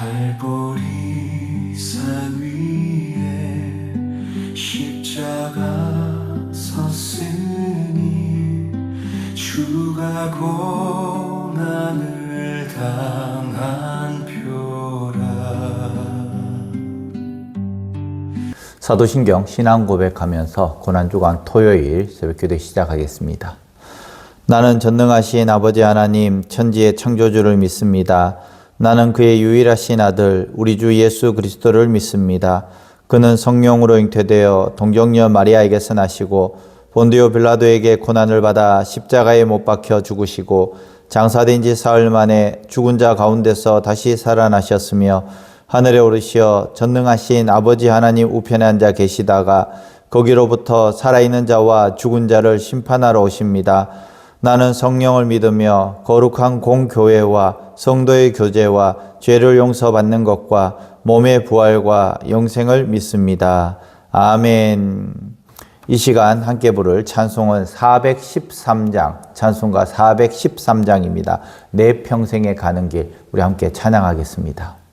갈보리 산 위에 십자가 섰으니 주가 고난을 당한 표라. 사도신경 신앙 고백하면서 고난주간 토요일 새벽기도 시작하겠습니다. 나는 전능하신 아버지 하나님 천지의 창조주를 믿습니다. 나는 그의 유일하신 아들 우리 주 예수 그리스도를 믿습니다. 그는 성령으로 잉태되어 동정녀 마리아에게서 나시고 본디오 빌라도에게 고난을 받아 십자가에 못 박혀 죽으시고 장사된 지 사흘 만에 죽은 자 가운데서 다시 살아나셨으며 하늘에 오르시어 전능하신 아버지 하나님 우편에 앉아 계시다가 거기로부터 살아있는 자와 죽은 자를 심판하러 오십니다. 나는 성령을 믿으며 거룩한 공교회와 성도의 교제와 죄를 용서받는 것과 몸의 부활과 영생을 믿습니다. 아멘. 이 시간 함께 부를 찬송은 413장, 찬송가 413장입니다. 내 평생에 가는 길, 우리 함께 찬양하겠습니다.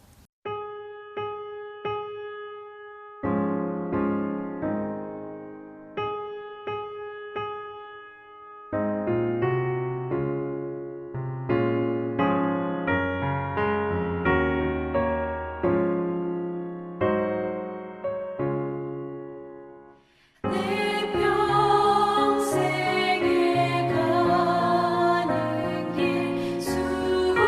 내 평생에 가는 길 수많아요.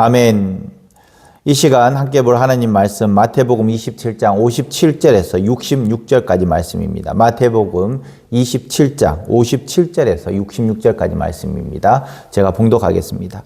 아멘. 이 시간 함께 볼 하나님 말씀 마태복음 27장 57절에서 66절까지 말씀입니다. 마태복음 27장 57절에서 66절까지 말씀입니다. 제가 봉독하겠습니다.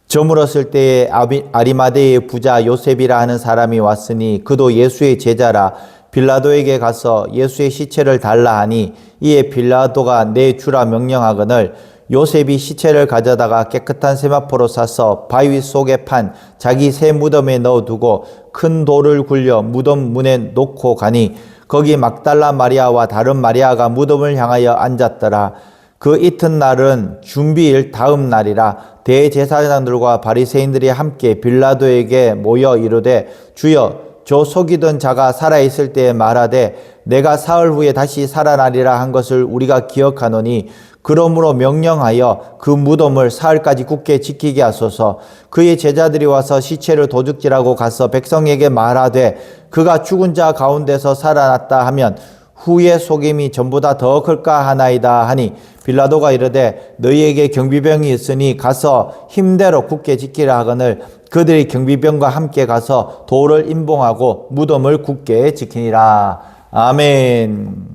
저물었을 때에 아리마대의 부자 요셉이라 하는 사람이 왔으니 그도 예수의 제자라. 빌라도에게 가서 예수의 시체를 달라 하니 이에 빌라도가 내주라 명령하거늘 요셉이 시체를 가져다가 깨끗한 세마포로 싸서 바위 속에 판 자기 새 무덤에 넣어두고 큰 돌을 굴려 무덤 문에 놓고 가니 거기 막달라 마리아와 다른 마리아가 무덤을 향하여 앉았더라. 그 이튿날은 준비일 다음 날이라. 대제사장들과 바리새인들이 함께 빌라도에게 모여 이르되 주여 저 속이던 자가 살아있을 때에 말하되 내가 사흘 후에 다시 살아나리라 한 것을 우리가 기억하노니 그러므로 명령하여 그 무덤을 사흘까지 굳게 지키게 하소서. 그의 제자들이 와서 시체를 도둑질하고 가서 백성에게 말하되 그가 죽은 자 가운데서 살아났다 하면 후의 속임이 전보다 더 클까 하나이다 하니 빌라도가 이르되 너희에게 경비병이 있으니 가서 힘대로 굳게 지키라 하거늘 그들이 경비병과 함께 가서 돌을 임봉하고 무덤을 굳게 지키니라. 아멘.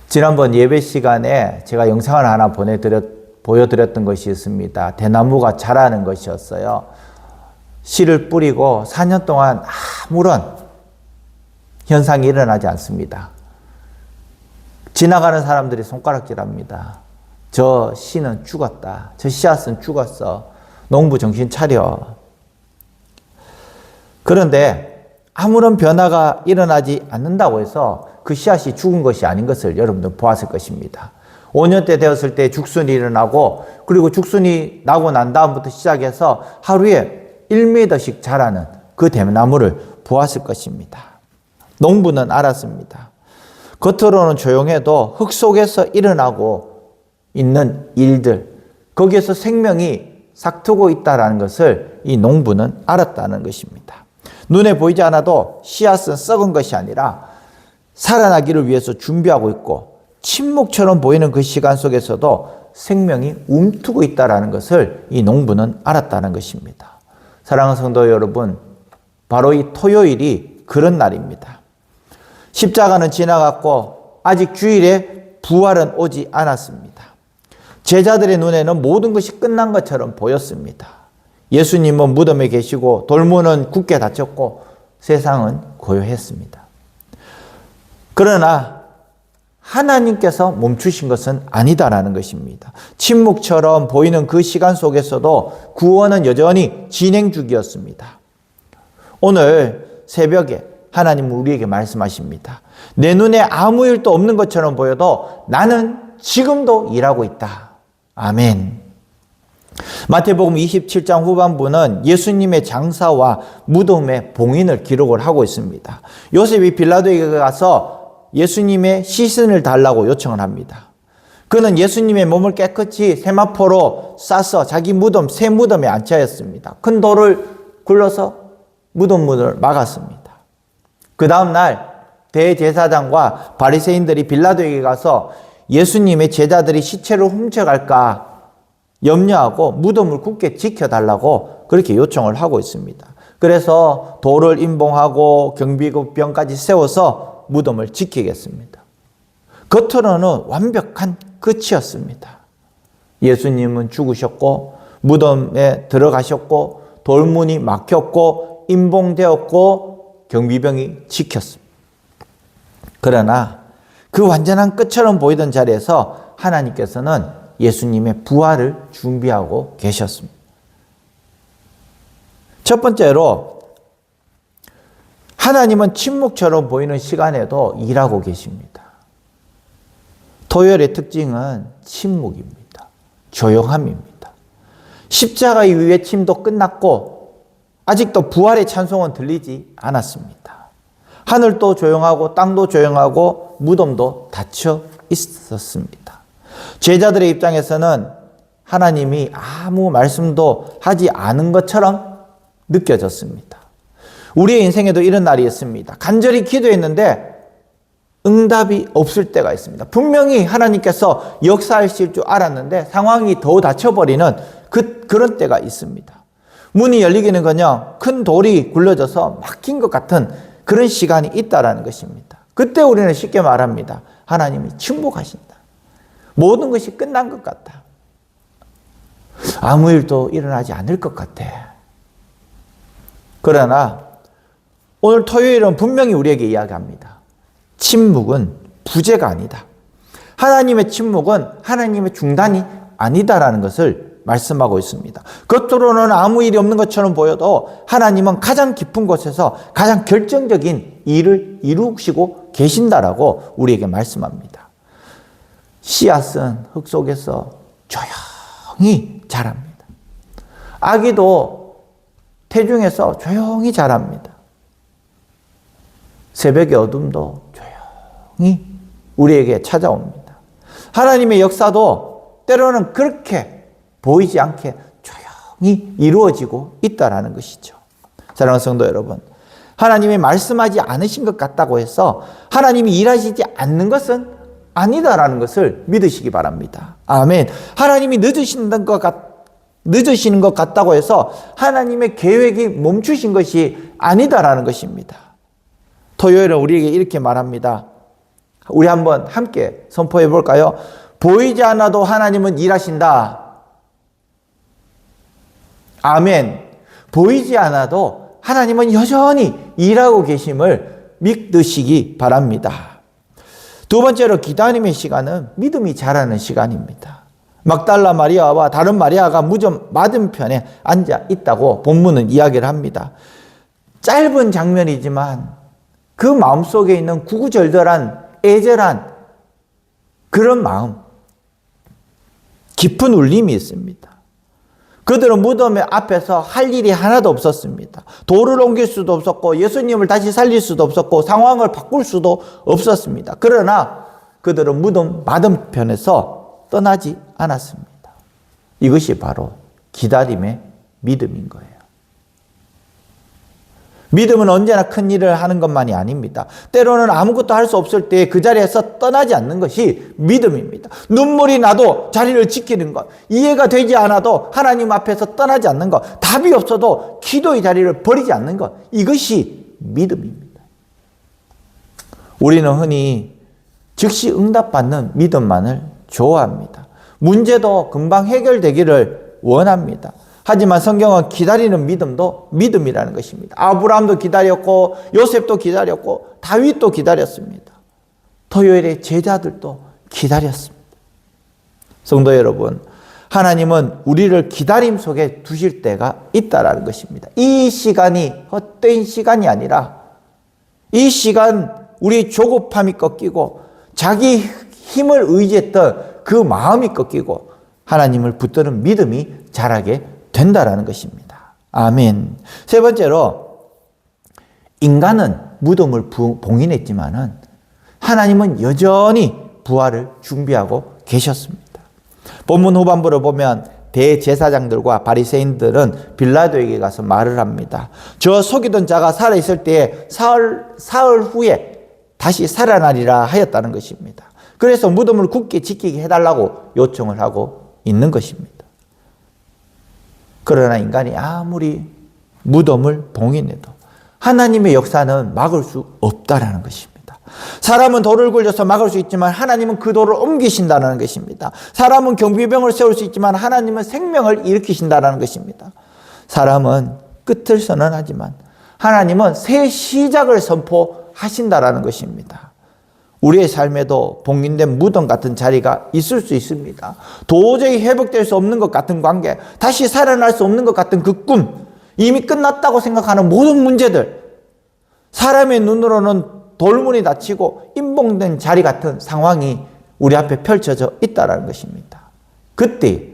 지난번 예배 시간에 제가 영상을 하나 보여드렸던 것이 있습니다. 대나무가 자라는 것이었어요. 씨를 뿌리고 4년 동안 아무런 현상이 일어나지 않습니다. 지나가는 사람들이 손가락질합니다. 저 씨는 죽었다. 저 씨앗은 죽었어. 농부 정신 차려. 그런데 아무런 변화가 일어나지 않는다고 해서 그 씨앗이 죽은 것이 아닌 것을 여러분들 보았을 것입니다. 5년째 되었을 때 죽순이 일어나고 그리고 죽순이 나고 난 다음부터 시작해서 하루에 1m씩 자라는 그 대나무를 보았을 것입니다. 농부는 알았습니다. 겉으로는 조용해도 흙 속에서 일어나고 있는 일들, 거기에서 생명이 싹트고 있다는 것을 이 농부는 알았다는 것입니다. 눈에 보이지 않아도 씨앗은 썩은 것이 아니라 살아나기를 위해서 준비하고 있고 침묵처럼 보이는 그 시간 속에서도 생명이 움트고 있다는 것을 이 농부는 알았다는 것입니다. 사랑하는 성도 여러분, 바로 이 토요일이 그런 날입니다. 십자가는 지나갔고 아직 주일에 부활은 오지 않았습니다. 제자들의 눈에는 모든 것이 끝난 것처럼 보였습니다. 예수님은 무덤에 계시고 돌문은 굳게 닫혔고 세상은 고요했습니다. 그러나 하나님께서 멈추신 것은 아니다라는 것입니다. 침묵처럼 보이는 그 시간 속에서도 구원은 여전히 진행 중이었습니다. 오늘 새벽에 하나님은 우리에게 말씀하십니다. 내 눈에 아무 일도 없는 것처럼 보여도 나는 지금도 일하고 있다. 아멘. 마태복음 27장 후반부는 예수님의 장사와 무덤의 봉인을 기록을 하고 있습니다. 요셉이 빌라도에게 가서 예수님의 시신을 달라고 요청을 합니다. 그는 예수님의 몸을 깨끗이 세마포로 싸서 자기 무덤, 새 무덤에 앉혀였습니다. 큰 돌을 굴러서 무덤 문을 막았습니다. 그 다음 날 대제사장과 바리새인들이 빌라도에게 가서 예수님의 제자들이 시체를 훔쳐갈까 염려하고 무덤을 굳게 지켜달라고 그렇게 요청을 하고 있습니다. 그래서 돌을 임봉하고 경비병까지 세워서 무덤을 지키겠습니다. 겉으로는 완벽한 끝이었습니다. 예수님은 죽으셨고 무덤에 들어가셨고 돌문이 막혔고 임봉되었고 경비병이 지켰습니다. 그러나 그 완전한 끝처럼 보이던 자리에서 하나님께서는 예수님의 부활을 준비하고 계셨습니다. 첫 번째로 하나님은 침묵처럼 보이는 시간에도 일하고 계십니다. 토요일의 특징은 침묵입니다. 조용함입니다. 십자가 이후의 외침도 끝났고 아직도 부활의 찬송은 들리지 않았습니다. 하늘도 조용하고 땅도 조용하고 무덤도 닫혀 있었습니다. 제자들의 입장에서는 하나님이 아무 말씀도 하지 않은 것처럼 느껴졌습니다. 우리의 인생에도 이런 날이 있습니다. 간절히 기도했는데 응답이 없을 때가 있습니다. 분명히 하나님께서 역사하실 줄 알았는데 상황이 더 닫혀버리는 그런 때가 있습니다. 문이 열리기는커녕 큰 돌이 굴러져서 막힌 것 같은 그런 시간이 있다라는 것입니다. 그때 우리는 쉽게 말합니다. 하나님이 침묵하신다. 모든 것이 끝난 것 같다. 아무 일도 일어나지 않을 것 같아. 그러나 오늘 토요일은 분명히 우리에게 이야기합니다. 침묵은 부재가 아니다. 하나님의 침묵은 하나님의 중단이 아니다라는 것을 말씀하고 있습니다. 겉으로는 아무 일이 없는 것처럼 보여도 하나님은 가장 깊은 곳에서 가장 결정적인 일을 이루시고 계신다라고 우리에게 말씀합니다. 씨앗은 흙 속에서 조용히 자랍니다. 아기도 태중에서 조용히 자랍니다. 새벽의 어둠도 조용히 우리에게 찾아옵니다. 하나님의 역사도 때로는 그렇게 보이지 않게 조용히 이루어지고 있다는 것이죠. 사랑하는 성도 여러분, 하나님이 말씀하지 않으신 것 같다고 해서 하나님이 일하시지 않는 것은 아니다라는 것을 믿으시기 바랍니다. 아멘. 하나님이 늦으시는 것 같다고 해서 하나님의 계획이 멈추신 것이 아니다라는 것입니다. 토요일은 우리에게 이렇게 말합니다. 우리 한번 함께 선포해 볼까요? 보이지 않아도 하나님은 일하신다. 아멘. 보이지 않아도 하나님은 여전히 일하고 계심을 믿으시기 바랍니다. 두 번째로 기다림의 시간은 믿음이 자라는 시간입니다. 막달라 마리아와 다른 마리아가 무덤 맞은편에 앉아 있다고 본문은 이야기를 합니다. 짧은 장면이지만 그 마음속에 있는 구구절절한 애절한 그런 마음, 깊은 울림이 있습니다. 그들은 무덤 앞에서 할 일이 하나도 없었습니다. 돌을 옮길 수도 없었고 예수님을 다시 살릴 수도 없었고 상황을 바꿀 수도 없었습니다. 그러나 그들은 무덤 맞은편에서 떠나지 않았습니다. 이것이 바로 기다림의 믿음인 거예요. 믿음은 언제나 큰 일을 하는 것만이 아닙니다. 때로는 아무것도 할 수 없을 때 그 자리에서 떠나지 않는 것이 믿음입니다. 눈물이 나도 자리를 지키는 것, 이해가 되지 않아도 하나님 앞에서 떠나지 않는 것, 답이 없어도 기도의 자리를 버리지 않는 것, 이것이 믿음입니다. 우리는 흔히 즉시 응답받는 믿음만을 좋아합니다. 문제도 금방 해결되기를 원합니다. 하지만 성경은 기다리는 믿음도 믿음이라는 것입니다. 아브라함도 기다렸고 요셉도 기다렸고 다윗도 기다렸습니다. 토요일에 제자들도 기다렸습니다. 성도 여러분, 하나님은 우리를 기다림 속에 두실 때가 있다라는 것입니다. 이 시간이 헛된 시간이 아니라 이 시간 우리 조급함이 꺾이고 자기 힘을 의지했던 그 마음이 꺾이고 하나님을 붙드는 믿음이 자라게 된다라는 것입니다. 아멘. 세 번째로 인간은 무덤을 봉인했지만은 하나님은 여전히 부활을 준비하고 계셨습니다. 본문 후반부를 보면 대제사장들과 바리새인들은 빌라도에게 가서 말을 합니다. 저 속이던 자가 살아있을 때에 사흘 후에 다시 살아나리라 하였다는 것입니다. 그래서 무덤을 굳게 지키게 해달라고 요청을 하고 있는 것입니다. 그러나 인간이 아무리 무덤을 봉인해도 하나님의 역사는 막을 수 없다라는 것입니다. 사람은 돌을 굴려서 막을 수 있지만 하나님은 그 돌을 옮기신다는 것입니다. 사람은 경비병을 세울 수 있지만 하나님은 생명을 일으키신다는 것입니다. 사람은 끝을 선언하지만 하나님은 새 시작을 선포하신다는 것입니다. 우리의 삶에도 봉인된 무덤 같은 자리가 있을 수 있습니다. 도저히 회복될 수 없는 것 같은 관계, 다시 살아날 수 없는 것 같은 그 꿈, 이미 끝났다고 생각하는 모든 문제들, 사람의 눈으로는 돌문이 닫히고 임봉된 자리 같은 상황이 우리 앞에 펼쳐져 있다는 것입니다. 그때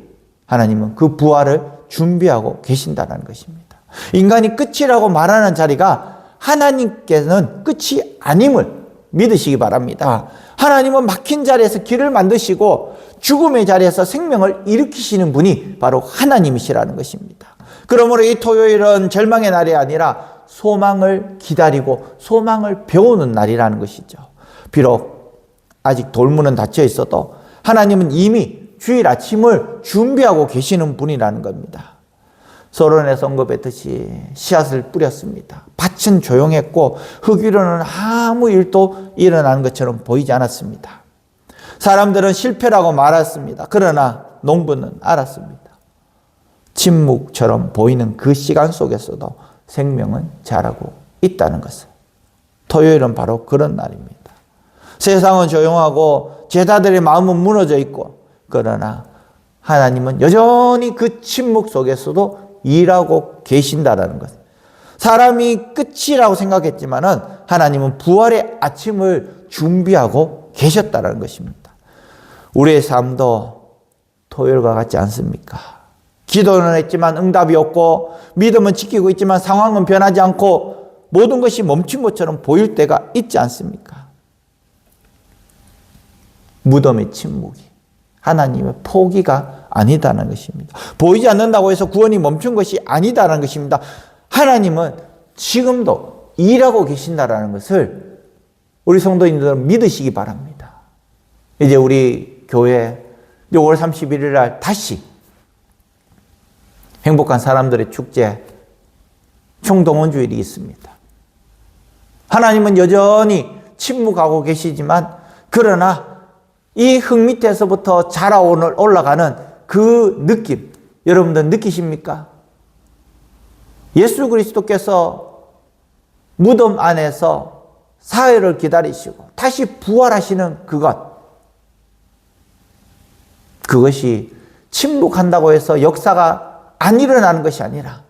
하나님은 그 부활을 준비하고 계신다는 것입니다. 인간이 끝이라고 말하는 자리가 하나님께서는 끝이 아님을 믿으시기 바랍니다. 하나님은 막힌 자리에서 길을 만드시고 죽음의 자리에서 생명을 일으키시는 분이 바로 하나님이시라는 것입니다. 그러므로 이 토요일은 절망의 날이 아니라 소망을 기다리고 소망을 배우는 날이라는 것이죠. 비록 아직 돌문은 닫혀 있어도 하나님은 이미 주일 아침을 준비하고 계시는 분이라는 겁니다. 서론에서 언급했듯이 씨앗을 뿌렸습니다. 밭은 조용했고 흙 위로는 아무 일도 일어나는 것처럼 보이지 않았습니다. 사람들은 실패라고 말했습니다. 그러나 농부는 알았습니다. 침묵처럼 보이는 그 시간 속에서도 생명은 자라고 있다는 것을. 토요일은 바로 그런 날입니다. 세상은 조용하고 제자들의 마음은 무너져 있고, 그러나 하나님은 여전히 그 침묵 속에서도 일하고 계신다라는 것. 사람이 끝이라고 생각했지만은 하나님은 부활의 아침을 준비하고 계셨다는 것입니다. 우리의 삶도 토요일과 같지 않습니까? 기도는 했지만 응답이 없고, 믿음은 지키고 있지만 상황은 변하지 않고, 모든 것이 멈춘 것처럼 보일 때가 있지 않습니까? 무덤의 침묵이 하나님의 포기가 아니다는 것입니다. 보이지 않는다고 해서 구원이 멈춘 것이 아니다는 것입니다. 하나님은 지금도 일하고 계신다는 것을 우리 성도님들은 믿으시기 바랍니다. 이제 우리 교회 5월 31일 날 다시 행복한 사람들의 축제 총동원주일이 있습니다. 하나님은 여전히 침묵하고 계시지만, 그러나 이 흙 밑에서부터 자라오는 올라가는 그 느낌, 여러분들 느끼십니까? 예수 그리스도께서 무덤 안에서 사흘을 기다리시고 다시 부활하시는 그것이 침묵한다고 해서 역사가 안 일어나는 것이 아니라,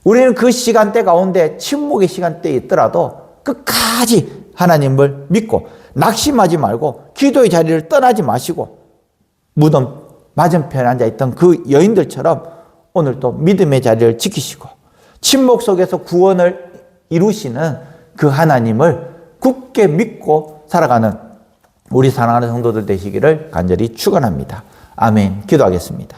우리는 그 시간대 가운데 침묵의 시간대에 있더라도 끝까지 하나님을 믿고 낙심하지 말고 기도의 자리를 떠나지 마시고, 무덤 맞은편에 앉아있던 그 여인들처럼 오늘도 믿음의 자리를 지키시고 침묵 속에서 구원을 이루시는 그 하나님을 굳게 믿고 살아가는 우리 사랑하는 성도들 되시기를 간절히 축원합니다. 아멘. 기도하겠습니다.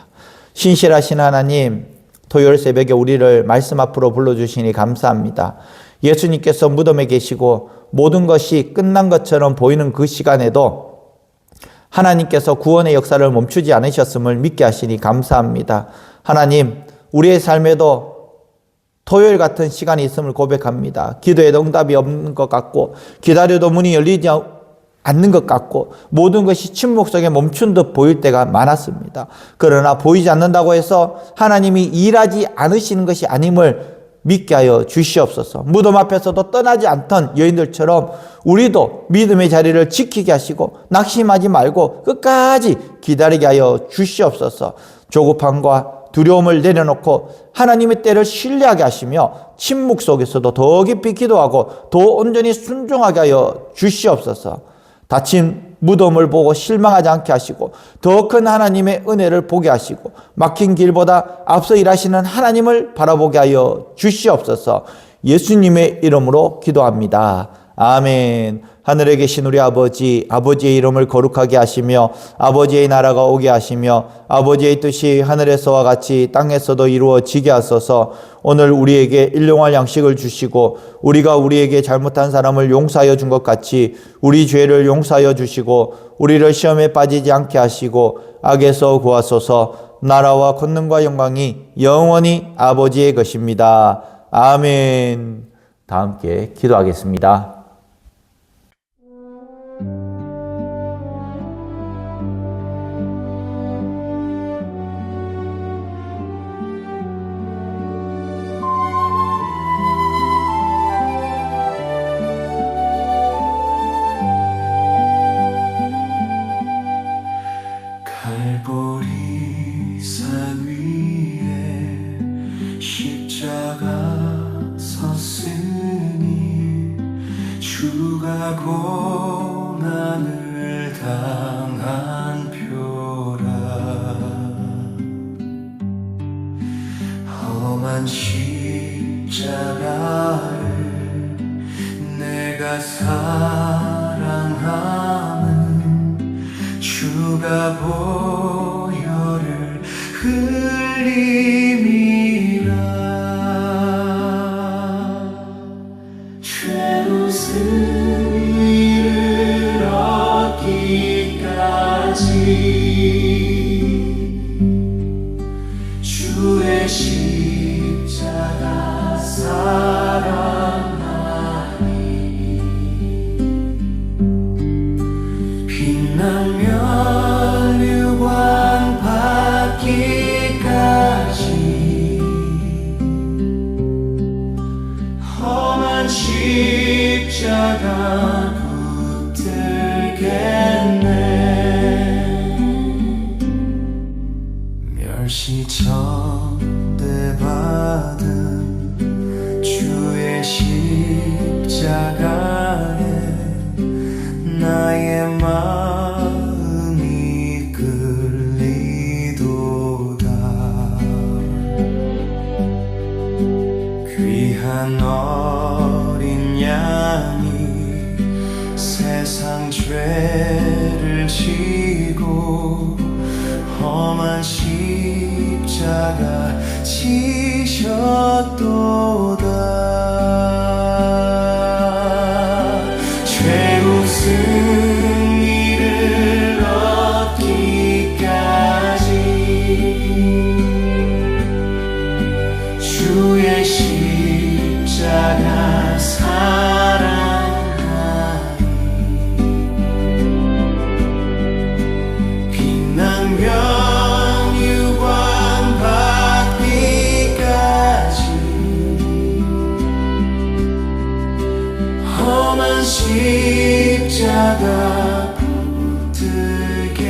신실하신 하나님, 토요일 새벽에 우리를 말씀 앞으로 불러주시니 감사합니다. 예수님께서 무덤에 계시고 모든 것이 끝난 것처럼 보이는 그 시간에도 하나님께서 구원의 역사를 멈추지 않으셨음을 믿게 하시니 감사합니다. 하나님, 우리의 삶에도 토요일 같은 시간이 있음을 고백합니다. 기도에도 응답이 없는 것 같고, 기다려도 문이 열리지 않는 것 같고, 모든 것이 침묵 속에 멈춘 듯 보일 때가 많았습니다. 그러나 보이지 않는다고 해서 하나님이 일하지 않으시는 것이 아님을 믿게 하여 주시옵소서. 무덤 앞에서도 떠나지 않던 여인들처럼 우리도 믿음의 자리를 지키게 하시고 낙심하지 말고 끝까지 기다리게 하여 주시옵소서. 조급함과 두려움을 내려놓고 하나님의 때를 신뢰하게 하시며 침묵 속에서도 더 깊이 기도하고 더 온전히 순종하게 하여 주시옵소서. 닫힌 무덤을 보고 실망하지 않게 하시고 더 큰 하나님의 은혜를 보게 하시고 막힌 길보다 앞서 일하시는 하나님을 바라보게 하여 주시옵소서. 예수님의 이름으로 기도합니다. 아멘. 하늘에 계신 우리 아버지, 아버지의 이름을 거룩하게 하시며 아버지의 나라가 오게 하시며 아버지의 뜻이 하늘에서와 같이 땅에서도 이루어지게 하소서. 오늘 우리에게 일용할 양식을 주시고 우리가 우리에게 잘못한 사람을 용서하여 준 것 같이 우리 죄를 용서하여 주시고 우리를 시험에 빠지지 않게 하시고 악에서 구하소서. 나라와 권능과 영광이 영원히 아버지의 것입니다. 아멘. 다 함께 기도하겠습니다. 갈보리 산 위에 십자가 섰으니 주가 고난을 당한 표라. 험한 십자가를 내가 사랑하는 주가 보혈을 흘림이라. 죄로 승리를 얻기까지 주의 신 십자가 붙들겠네. 멸시 전대받은 주의 십자가에 나의 마음이 끌리도다. 귀한 어린 양이 세상 죄를 지고 험한 십자가 지셨도다. 최후 승리를 얻기까지 주의 십자가 사랑하니 빛나면 유관 받기까지 험한 십자가 붙들겠네.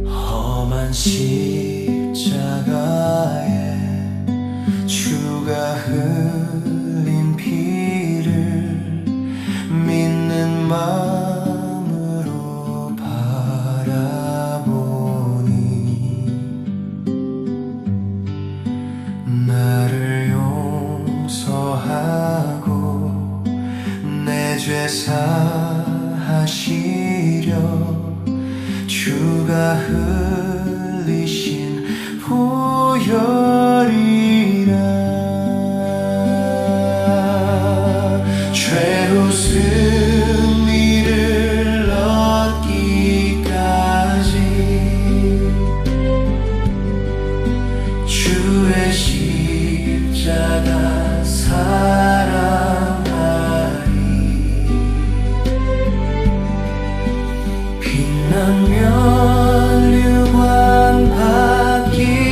험한 십자가에 주가 흘린 피를 믿는 마음으로 바라보니 나를 용서하고 내 죄 사하시려 주가 흘리신 보혈이라. 최후 승리를 얻기까지 주의 십자가 사랑하리. 빛나면 유관 받기까지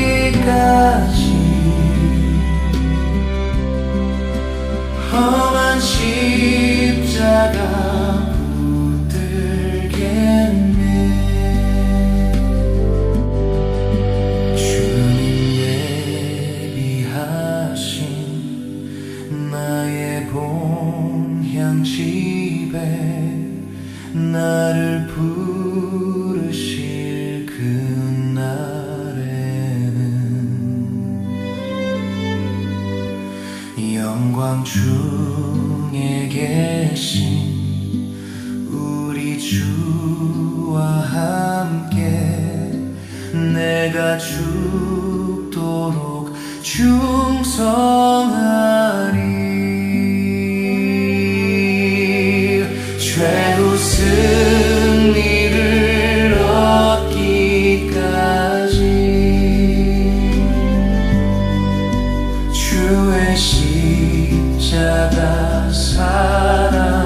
험한 십자가 붙들겠네. 주님 예비하신 나의 본향집에 나를 부르실 그날에는 영광 중에 계신 우리 주와 함께 내가 죽도록 충성하리. 최후 승리를 얻기까지 주의 십자가 사랑